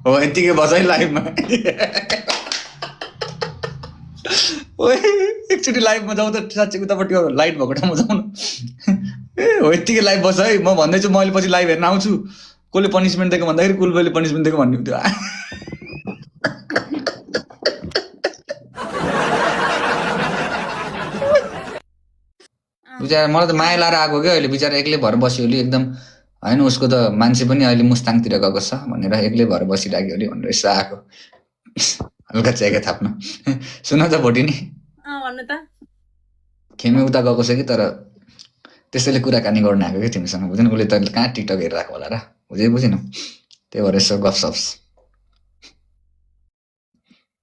हो यतिकै बस है लाइभमा ओए एकचोटि लाइभमा जाउँ त साँच्चै उतापट्टि लाइट भएको ठाउँमा जाउँ न ए हो यतिकै लाइभ बस है म भन्दैछु मैले पछि लाइभ हेर्न आउँछु कसले पनिसमेन्ट दिएको भन्दाखेरि कुलबेले पनिसमेन्ट दिएको भन्ने थियो बिचरा मलाई त माया लाएर आएको क्या अहिले बिचरा एक्लै भएर बस्यो अरे एकदम होइन उसको त मान्छे पनि अहिले मुस्ताङतिर गएको छ भनेर एक्लै भएर बसिराख्यो अरे भनेर यसो आएको हल्का च्याके थाप्न सुन त भोटी नि भन्नु त खेमे उता गएको छ कि तर त्यसैले कुराकानी गर्न आएको कि तिमीसँग बुझेन उसले त कहाँ टिकटक हेरेर आएको होला र बुझेन त्यही भएर यसो गफसप्स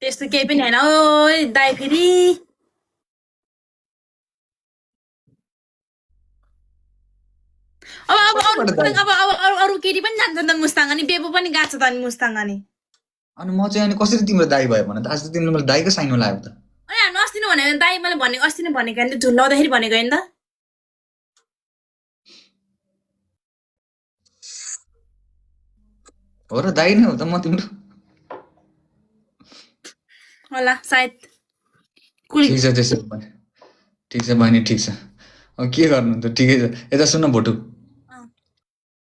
त्यस्तो केही पनि होइन ओ दाइ फेरि अब अरू केटी पनि जान्छ नि त मुस्ताङ अनि बेबु पनि गएको छ त अनि मुस्ताङ अनि म चाहिँ अनि कसरी तिम्रो दाइ भयो भने त आज त तिमीले मलाई दाइको साइनो लाग्यो त अनि हामी अस्ति नै भनेको दाइ मैले भनेको अस्ति नै भनेको होइन झुन्डाउँदाखेरि भनेको होइन त हो र दाइ नै हो त म तिम्रो होला सायद ठिक छ त्यसो भने ठिक छ बहिनी ठिक छ अब के गर्नु त ठिकै छ यता सुन भोटु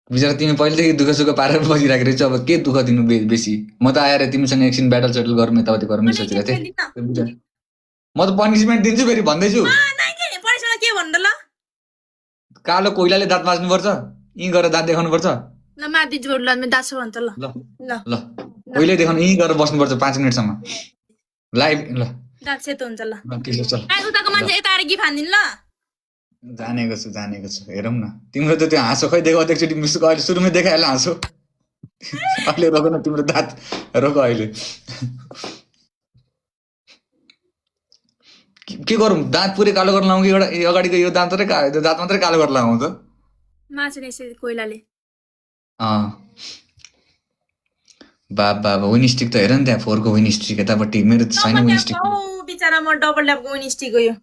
बिचरा तिमी पहिलेदेखि दुःख सुख पारेर बसिरहेको रहेछ अब के दुःख दिनु बेसी म त आएर तिमीसँग एकछिन ब्याटल सेटल गरौँ यताउति गरौँ सोचेको थिएँ म त पनिसमेन्ट दिन्छु फेरि भन्दैछु के भन्नु ल कालो कोइलाले दाँत माझ्नुपर्छ यहीँ गएर दाँत देखाउनुपर्छ ल माथि जोड ल दासो भन्छ ल ल कहिले देखाउनु यहीँ गएर बस्नुपर्छ 5 मिनटसम्म लाइभ ल दाँत सेतो हुन्छ ल ठिक छ चल उताको मान्छे यता आएर गिफ्ट हानिदिनु ल जानेको छु हेरौँ न तिम्रो त त्यो हाँसो खै देखो एकचोटि मिसको अहिले सुरुमै देखाइहाल्यो हाँसो अहिले रोक न तिम्रो दाँत रोक अहिले के गरौँ दाँत पुरै कालो गर्न लाउँ कि एउटा अगाडिको यो दाँत मात्रै कालो गरेर लगाउँ त माछा कोइलाले बाबा विनिस्टिक त हेर नि त्यहाँ 4 को विनिस्टिक यतापट्टि मेरो छैन विनिस्टिक बिचारा म डबल ल्यापको विनिस्टिक हो यो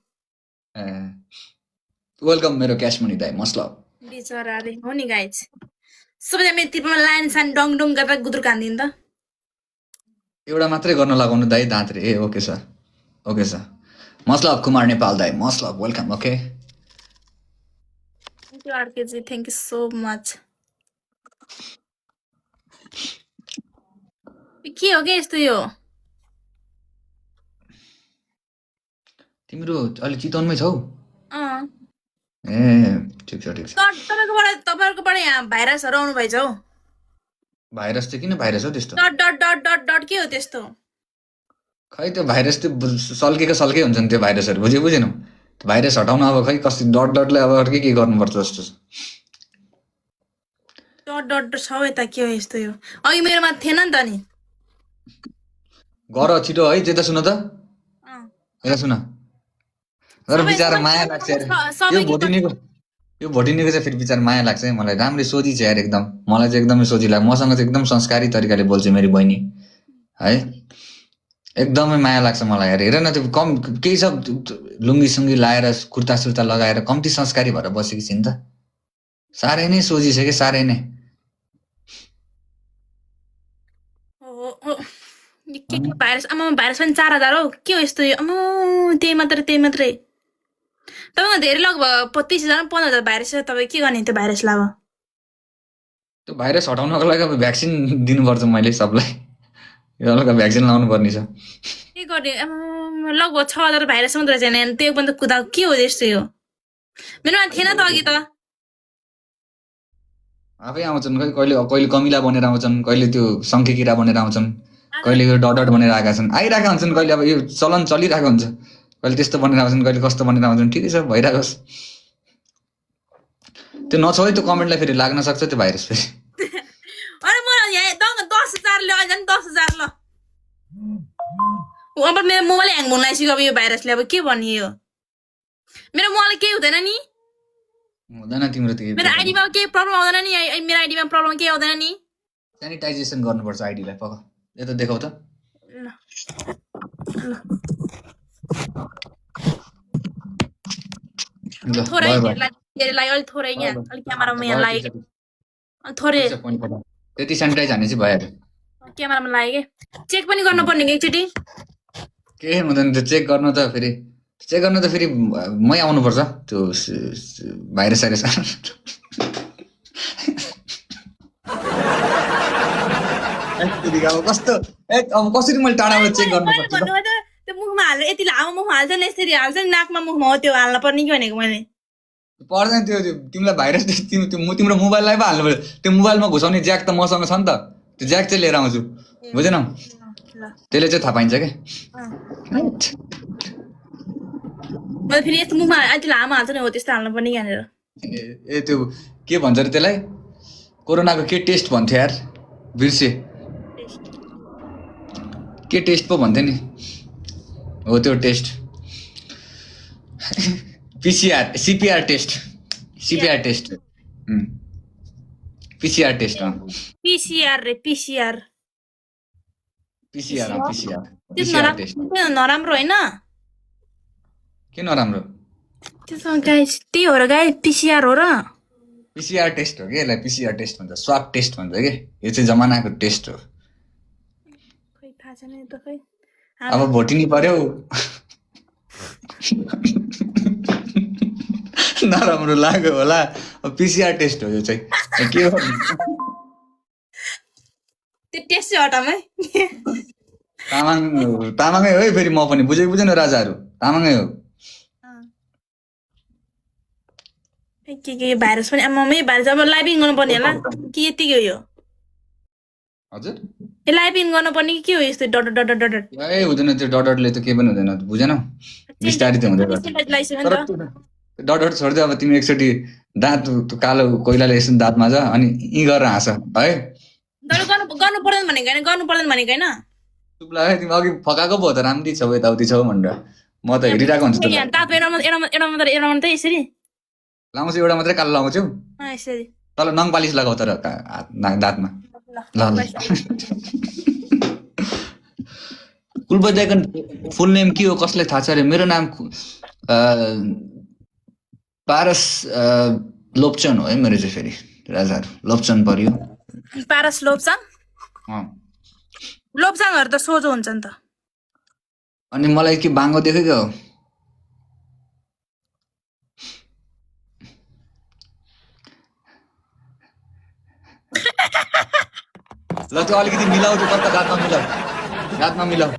वेलकम मेरो क्यास मनी दाइ मसला बिचारा रे हो नि गाइज सबैजना मेरो तिर्पमा लाइन सान डङ डङ गरेर गुद्रुक हान्दिनु त एउटा मात्रै गर्न लगाउनु दाइ दाँत रे ए ओके सर मसला कुमार नेपाल दाइ मसला welcome okay RKG thank you so much के हो के यस्तो यो तिम्रो अलि चितवनमै छौ ए ठिक छ तपाईहरुकोबाट यहाँ भाइरसहरु आउनु भएछ हौ भाइरस चाहिँ किन भाइरस हो त्यस्तो डट के हो त्यस्तो खै त्यो भाइरस त्यो सल्के हुन्छ नि त्यो भाइरसहरु बुझेनौ त्यो भाइरस हटाउन अब खै कसरी डटले अब के गर्नुपर्छ जस्तो डट छ यता के हो यस्तो यो अघि मेरोमा थिएन नि त नि गर छिटो है त्यता सुन त यता सुन तर बिचारा माया लाग्छ यार यो भोटिनीको चाहिँ फेरि बिचारा माया लाग्छ है मलाई राम्रै सोझी छ यार एकदम मलाई चाहिँ एकदमै सोझी लाग्छ मसँग चाहिँ एकदम संस्कारी तरिकाले बोल्छ मेरो बहिनी है एकदमै माया लाग्छ मलाई यार हेर न त्यो कम केही छ लुङ्गी सुङ्गी लाएर कुर्ता सुर्ता लगाएर कम्ती संस्कारी भएर बसेकी छिन् त साह्रै नै सोझी छ कि साह्रै नै के भाइरस भाइरस पनि 4000 हौ के हो यस्तो त्यही मात्रै तपाईँको धेरै लगभग 25,000 15,000 भाइरस छ तपाईँ के गर्ने त्यो भाइरस लाभ त्यो भाइरस हटाउनको लागि अब भ्याक्सिन दिनुपर्छ मैले सबलाई एउटा भ्याक्सिन लाउनु पर्ने छ के गर्ने लगभग 6,000 भाइरस मात्रै छैन त्यो भन्दा कुदा के हो यस्तो यो मेरोमा थिएन त अघि त आफै आउँछन् कहिले कमिला बनेर आउँछन् कहिले त्यो सङ्खे किरा बनेर आउँछन् कहिले यो डट बनेर आएका छन् आइरहेका हुन्छन् कहिले अब यो चलन चलिरहेको हुन्छ कहिले त्यस्तो बनेर आउँछन् कहिले कस्तो बनेर आउँछन् ठिकै छ भइरहेकोस् त्यो नछौ है त्यो कमेन्टलाई फेरि लाग्न सक्छ त्यो भाइरस फेरि अरे म यहाँ 10,000 ले अहिले 10,000 ल अब मेरो मोबाइल ह्याङ हुन लागिसक्यो अब यो भाइरसले अब के भन्ने यो मेरो मोबाइल केही हुँदैन नि हुँदैन तिम्रो त्यो मेरो आइडीमा केही प्रब्लम आउँदैन नि मेरो आइडीमा प्रब्लम केही आउँदैन नि सेनिटाइजेसन गर्नुपर्छ आइडीलाई पक्का यता देखाउ त थोरै अलि थोरै यहाँ अलि क्यामेरामा यहाँ लाग्यो थोरै त्यति सेनिटाइज हाने चाहिँ भइहाल्यो क्यामेरामा लाग्यो कि चेक पनि गर्नुपर्ने कि एकचोटि के हुँदैन त्यो चेक गर्नु त फेरि मै आउनुपर्छ त्यो भाइरस साइरस कस्तो अब कसरी मैले टाढाबाट चेक गर्नु पर्छ भन्नु त त्यो मुखमा हालेर यति लामो मुखमा हाल्छ नि यसरी हाल्छ नि नाकमा मुखमा हो त्यो हाल्न पर्ने कि भनेको मैले पर्दैन त्यो तिमीलाई भाइरस तिम्रो मोबाइललाई पो हाल्नु पर्यो त्यो मोबाइलमा घुसाउने ज्याक त मसँग छ नि त त्यो ज्याक चाहिँ लिएर आउँछु बुझेनौ त्यसले चाहिँ थाहा पाइन्छ क्या मैले फेरि यस्तो मुखमा यति लामो हाल्छ नि हो त्यस्तो हाल्नु पर्ने कि हालेर ए त्यो के भन्छ अरे त्यसलाई कोरोनाको के टेस्ट भन्थ्यो यार बिर्से के टेस्ट पो भन्थ्यो नि हो त्यो test CPR test PCR test PCR रे पिसिआर टेस्ट नराम्रो होइन के नराम्रो त्यसो गाई त्यही हो र गाई पिसिआर हो र पीसीआर टेस्ट हो कि यसलाई पीसीआर टेस्ट भन्छ स्वाब टेस्ट भन्छ कि यो चाहिँ जमानाको टेस्ट हो खै थाहा छैन त खै अब भोटिनी पर्यो नराम्रो लाग्यो होला पीसीआर टेस्ट हो यो चाहिँ के हो त्यो टेस्ट चाहिँ हटाम है तामाङै हो है फेरि म पनि बुझेन राजाहरू तामाङै हो के भाइरस पनि आमामै भाइरस अब लाइभिङ गर्नुपर्ने होला कि यतिकै हो यो हजुर लाइभिङ गर्नुपर्ने कि के हो यस्तो डट डट डट डट ए हुँदैन त्यो डटले त केही पनि हुँदैन बुझेनौ बिस्तारै त हुँदैन डट छोड्दै अब तिमी एकचोटि दाँत कालो कोइलाले यसो दाँत माझ अनि यी गरेर हाँस है गर्नु पर्दैन भनेको होइन चुप लाग्यो तिमी अघि फकाएको पो त राम्री छौ यताउति छौ भनेर म त हेरिरहेको हुन्छु दाँत एउटा मात्रै यसरी लाउँछु एउटा मात्रै कालो लगाउँछु यसरी तल नङ पालिस लगाऊ तर दाँतमा ल कुलबद्याकन फुल नेम के हो कसलाई थाहा छ अरे मेरो नाम पारस लोप्चन हो है मेरो चाहिँ फेरि राजाहरू लोप्चन पर्यो पारस लोप्चन लोप्चनहरू त सोझो हुन्छ नि त अनि मलाई के बाङ्गो देखेको हो ल त्यो अलिकति मिलाउ त्यो कता गातमा मिलाउ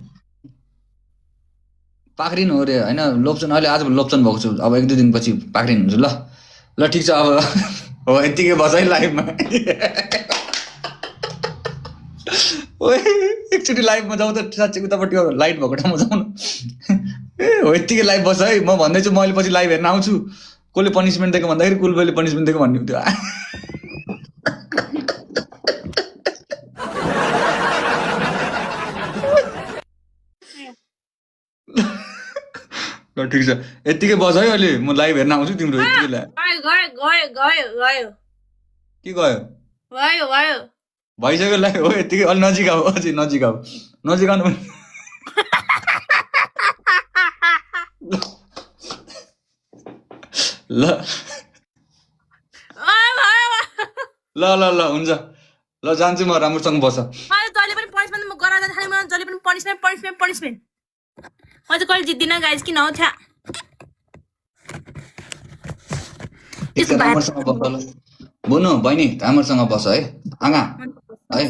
पाक्रिनु हो अरे होइन लोप्चन अहिले आज लोप्चन भएको छु अब 1-2 दिनपछि पाक्रिनु हुन्छ ल ठिक छ अब हो यतिकै बस है लाइभमा एकचोटि लाइभमा जाउँ त साँच्चै उतापट्टि लाइट भएको ठाउँमा जाउँ न ए हो यतिकै लाइभ बस है म भन्दैछु मैले पछि लाइभ हेर्न आउँछु कसले पनिसमेन्ट दिएको भन्दाखेरि कुलबेले पनिसमेन्ट दिएको भन्ने थियो ल ठिक छ यतिकै बस है अहिले म लाइभ हेर्न आउँछु तिम्रो यतिकै के गयो भइसक्यो लाइभ हो यतिकै अलि नजिक आऊ अझै नजिक आउनु ल हुन्छ ल जान्छु म राम्रोसँग बस जहिले पनि पनिसमेन्ट म गराउँदा थालेँ जहिले पनि पनिसमेन्ट म चाहिँ कहिले जित्दिनँ गाइज किन हो थ्या राम्रोसँग बस ल बुनु बहिनी राम्रोसँग बस है आँगा है